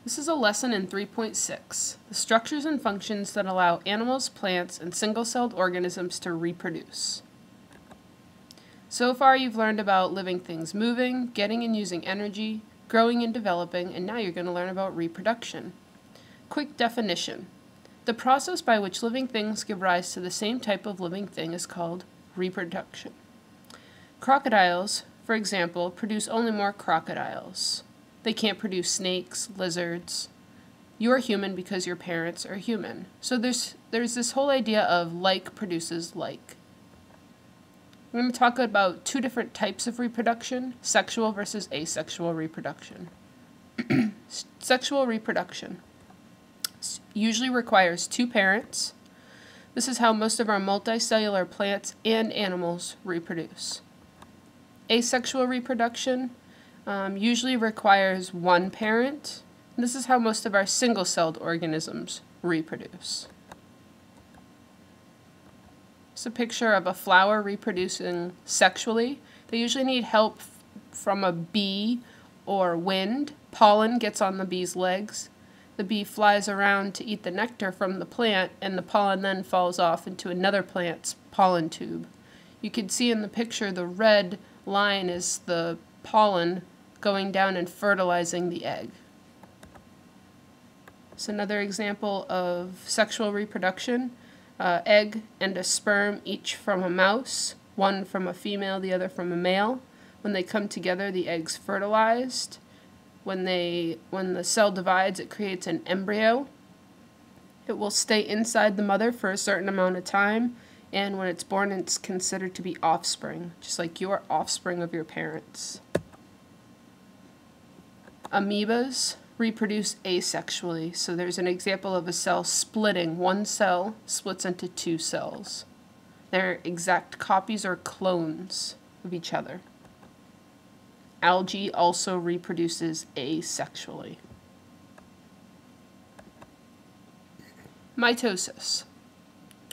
This is a lesson in 3.6, the structures and functions that allow animals, plants, and single-celled organisms to reproduce. So far you've learned about living things moving, getting and using energy, growing and developing, and now you're going to learn about reproduction. Quick definition. The process by which living things give rise to the same type of living thing is called reproduction. Crocodiles, for example, produce only more crocodiles. They can't produce snakes, lizards. You're human because your parents are human. So there's this whole idea of like produces like. We're going to talk about two different types of reproduction, sexual versus asexual reproduction. Sexual reproduction usually requires two parents. This is how most of our multicellular plants and animals reproduce. Asexual reproduction usually requires one parent. This is how most of our single-celled organisms reproduce. It's a picture of a flower reproducing sexually. They usually need help from a bee or wind. Pollen gets on the bee's legs. The bee flies around to eat the nectar from the plant, and the pollen then falls off into another plant's pollen tube. You can see in the picture the red line is the pollen going down and fertilizing the egg. It's another example of sexual reproduction. Egg and a sperm, each from a mouse, one from a female, the other from a male. When they come together, the egg's fertilized. When the cell divides, it creates an embryo. It will stay inside the mother for a certain amount of time, and when it's born, it's considered to be offspring, just like you are offspring of your parents. Amoebas reproduce asexually, so there's an example of a cell splitting. One cell splits into two cells. They're exact copies or clones of each other. Algae also reproduces asexually. Mitosis.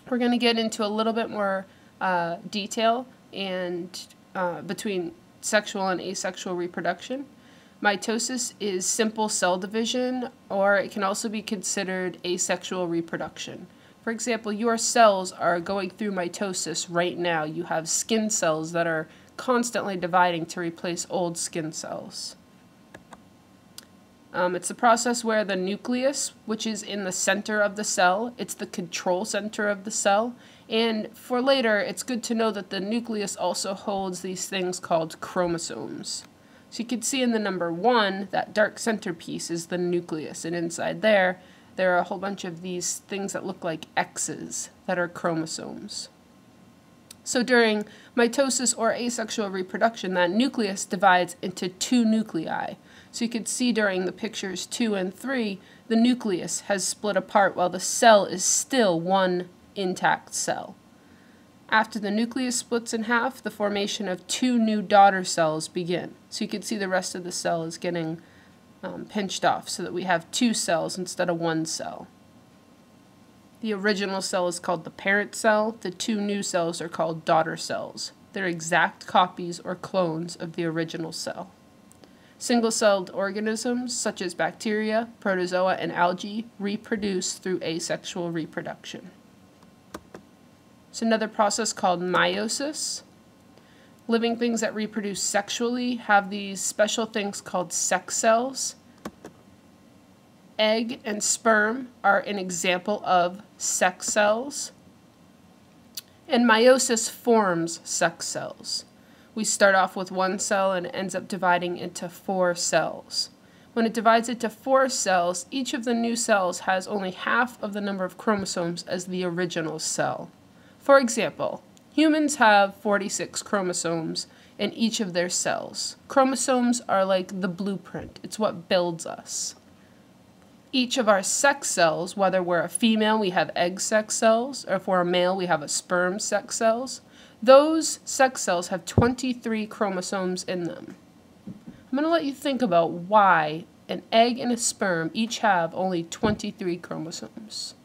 We're going to get into a little bit more detail and between sexual and asexual reproduction. Mitosis is simple cell division, or it can also be considered asexual reproduction. For example, your cells are going through mitosis right now. You have skin cells that are constantly dividing to replace old skin cells. It's a process where the nucleus, which is in the center of the cell, it's the control center of the cell. And for later, it's good to know that the nucleus also holds these things called chromosomes. So you can see in the number 1, that dark centerpiece is the nucleus, and inside there are a whole bunch of these things that look like X's that are chromosomes. So during mitosis or asexual reproduction, that nucleus divides into two nuclei. So you can see during the pictures 2 and 3, the nucleus has split apart while the cell is still one intact cell. After the nucleus splits in half, the formation of two new daughter cells begin. So you can see the rest of the cell is getting pinched off so that we have two cells instead of one cell. The original cell is called the parent cell. The two new cells are called daughter cells. They're exact copies or clones of the original cell. Single-celled organisms, such as bacteria, protozoa, and algae, reproduce through asexual reproduction. It's another process called meiosis. Living things that reproduce sexually have these special things called sex cells. Egg and sperm are an example of sex cells. And meiosis forms sex cells. We start off with one cell and it ends up dividing into 4 cells. When it divides into 4 cells, each of the new cells has only half of the number of chromosomes as the original cell. For example, humans have 46 chromosomes in each of their cells. Chromosomes are like the blueprint. It's what builds us. Each of our sex cells, whether we're a female, we have egg sex cells, or if we're a male, we have a sperm sex cells. Those sex cells have 23 chromosomes in them. I'm going to let you think about why an egg and a sperm each have only 23 chromosomes.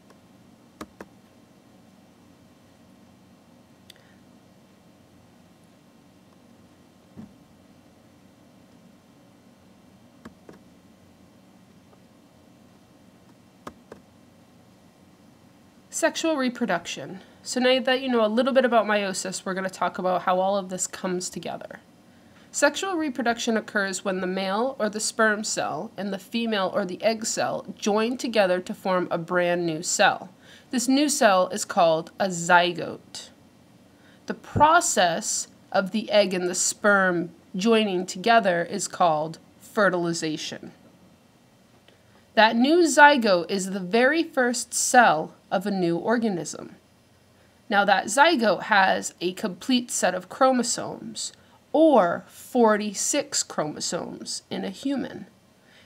Sexual reproduction. So now that you know a little bit about meiosis, we're going to talk about how all of this comes together. Sexual reproduction occurs when the male or the sperm cell and the female or the egg cell join together to form a brand new cell. This new cell is called a zygote. The process of the egg and the sperm joining together is called fertilization. That new zygote is the very first cell of a new organism. Now that zygote has a complete set of chromosomes, or 46 chromosomes in a human.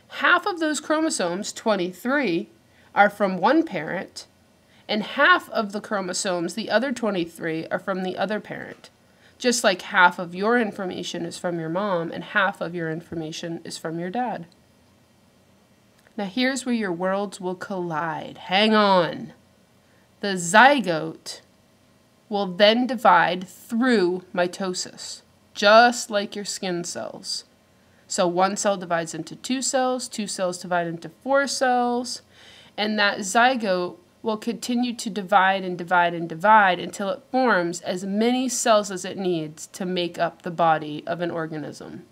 Half of those chromosomes, 23, are from one parent, and half of the chromosomes, the other 23, are from the other parent. Just like half of your information is from your mom and half of your information is from your dad. Now here's where your worlds will collide. Hang on. The zygote will then divide through mitosis, just like your skin cells. So one cell divides into two cells divide into 4 cells, and that zygote will continue to divide and divide and divide until it forms as many cells as it needs to make up the body of an organism.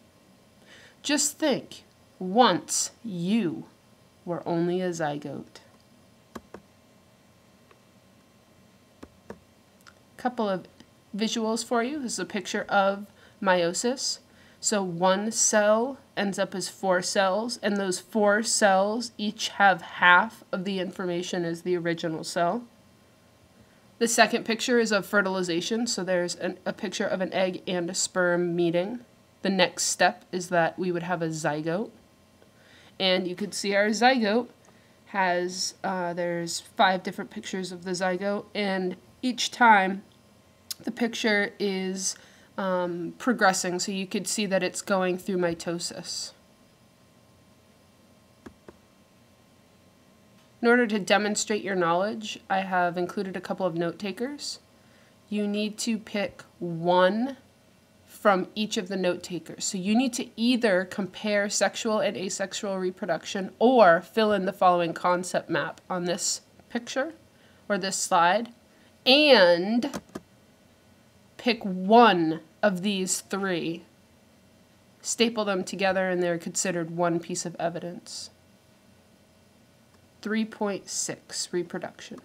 Just think, once you were only a zygote. Couple of visuals for you. This is a picture of meiosis. So one cell ends up as 4 cells, and those 4 cells each have half of the information as the original cell. The second picture is of fertilization. So there's a picture of an egg and a sperm meeting. The next step is that we would have a zygote. And you could see our zygote has, there's 5 different pictures of the zygote, and each time the picture is progressing, so you could see that it's going through mitosis. In order to demonstrate your knowledge, I have included a couple of note takers. You need to pick one from each of the note takers. So you need to either compare sexual and asexual reproduction or fill in the following concept map on this picture or this slide, and pick one of these 3, staple them together, and they're considered one piece of evidence. 3.6, reproduction.